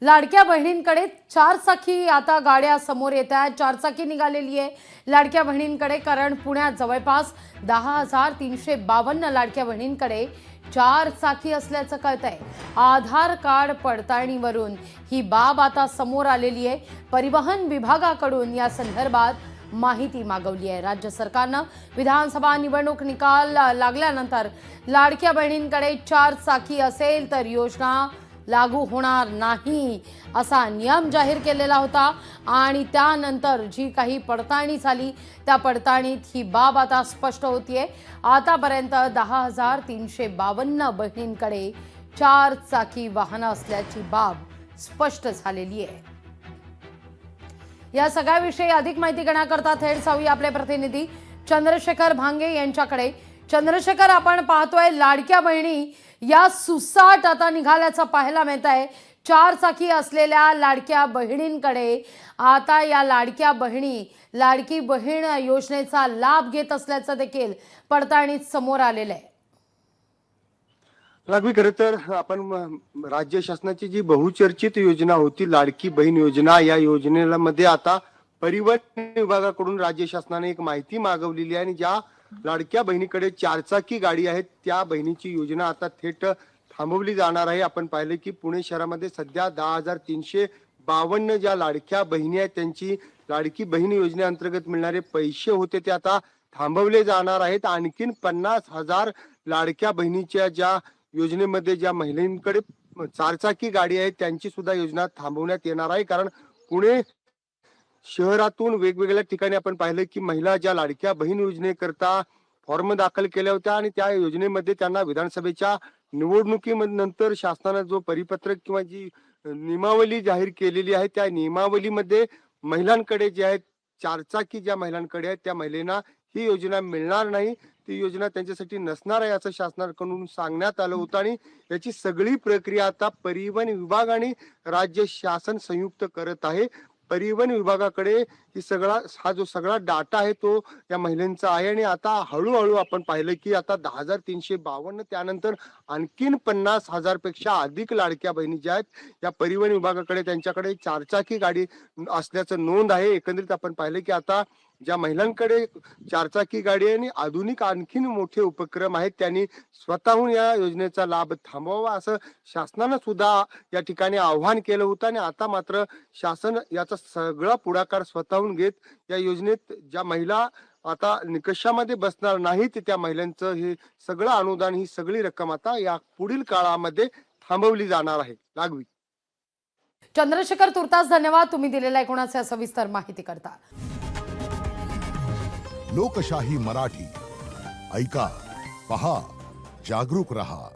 लाडक्या बहिणींकडे चारचाकी आता गाड्या समोर येत आहेत। चारचाकी निघालेली आहे लाडक्या बहिणींकडे, कारण पुण्यात जवळपास 10,352 लाडक्या बहिणींकडे चारचाकी असल्याचं कळतंय। आधार कार्ड पडताळणीवरून ही बाब आता समोर आलेली आहे। परिवहन विभागाकडून या संदर्भात माहिती मागवली आहे। राज्य सरकारनं विधानसभा निवडणूक निकाल लागल्यानंतर लाडक्या बहिणींकडे चारचाकी असेल तर योजना लागू होणार नाही असा नियम जाहीर केलेला होता आणि त्यानंतर जी काही पडताळणी झाली त्या पडताळणीत ही बाब आता स्पष्ट होतीये। आतापर्यंत 10,352 बहिणींकडे चारचाकी वाहनं असल्याची बाब स्पष्ट झालेली आहे। या सगळ्याविषयी अधिक माहिती घेण्याकरता थेट जाऊया आपले प्रतिनिधी चंद्रशेखर भांगे यांच्याकडे। चंद्रशेखर, आपण पाहतोय लाडक्या बहिणी या सुसाट आता निघाल्याचं पाहायला मिळत आहे। चारचाकी असलेल्या लाडक्या बहिणींकडे आता या लाडक्या बहिणी लाडकी बहीण योजनेचा लाभ घेत असल्याचं देखील पडताळणीत समोर आलेलं आहे। लागवी खरं तर आपण राज्य शासनाची जी बहुचर्चित योजना होती लाडकी बहीण योजना, या योजनेला मध्ये आता परिवहन विभागाकडून राज्य शासनाने एक माहिती मागवलेली आहे आणि ज्या लाडक्या बहिणीकडे चारचाकी गाडी आहे त्या बहिणीची योजना आता थेट थांबवली जाणार आहे। आपण पाहिले की पुणे शहरामध्ये सध्या 10,352 ज्या लाडक्या बहिणी आहेत त्यांची लाडकी बहीण योजनेअंतर्गत मिळणारे पैसे होते ते आता थांबवले जाणार आहेत। आणखीन 50,000 लाडक्या बहिणीच्या ज्या योजनेमध्ये ज्या महिलांकडे चारचाकी गाडी आहे त्यांची सुद्धा योजना थांबवण्यात येणार आहे। कारण पुणे शहरातून वेगवेगळ्या ठिकाणी आपण पाहिलं की महिला ज्या लाडक्या बहीण योजनेकरता फॉर्म दाखल केल्या होत्या आणि त्या योजनेमध्ये त्यांना विधानसभेच्या निवडणुकीनंतर शासनाने जो परिपत्रक किंवा जी नियमावली जाहीर केलेली आहे त्या नियमावलीमध्ये महिलांकडे जे आहेत चारचाकी ज्या महिलांकडे आहेत त्या महिलांना ही योजना मिळणार नाही, ती योजना त्यांच्यासाठी नसणार आहे असं शासनाकडून सांगण्यात आलं होतं आणि याची सगळी प्रक्रिया आता परिवहन विभाग आणि राज्य शासन संयुक्त करत आहे। परिवहन विभागाकडे हा जो सगळा डाटा आहे तो या महिलांचा आहे आणि आता हळूहळू आपण पाहिलं की आता 10,352 त्यानंतर आणखीन 50,000 पेक्षा अधिक लाडक्या बहिणी ज्या आहेत या परिवहन विभागाकडे त्यांच्याकडे चारचाकी गाडी असल्याचं नोंद आहे। एकंदरीत आपण पाहिलं की आता ज्या महिलांकडे चारचाकी गाडी आहे आणि आधुनिक आणखीन मोठे उपक्रम आहेत त्यांनी स्वतःहून या योजनेचा लाभ थांबवावा असं शासनानं सुद्धा या ठिकाणी आव्हान केलं होतं आणि आता मात्र शासन याचा सगळा पुढाकार स्वतःहून घेत या योजनेत ज्या महिला आता निकषामध्ये बसणार नाहीत त्या महिलांचं हे सगळं अनुदान, ही सगळी रक्कम आता या पुढील काळामध्ये थांबवली जाणार आहे। लागवी चंद्रशेखर, तुर्तास धन्यवाद तुम्ही दिलेल्या एकूणाचे सविस्तर माहिती करता। लोकशाही मराठी ऐका, पहा, जागरूक रहा।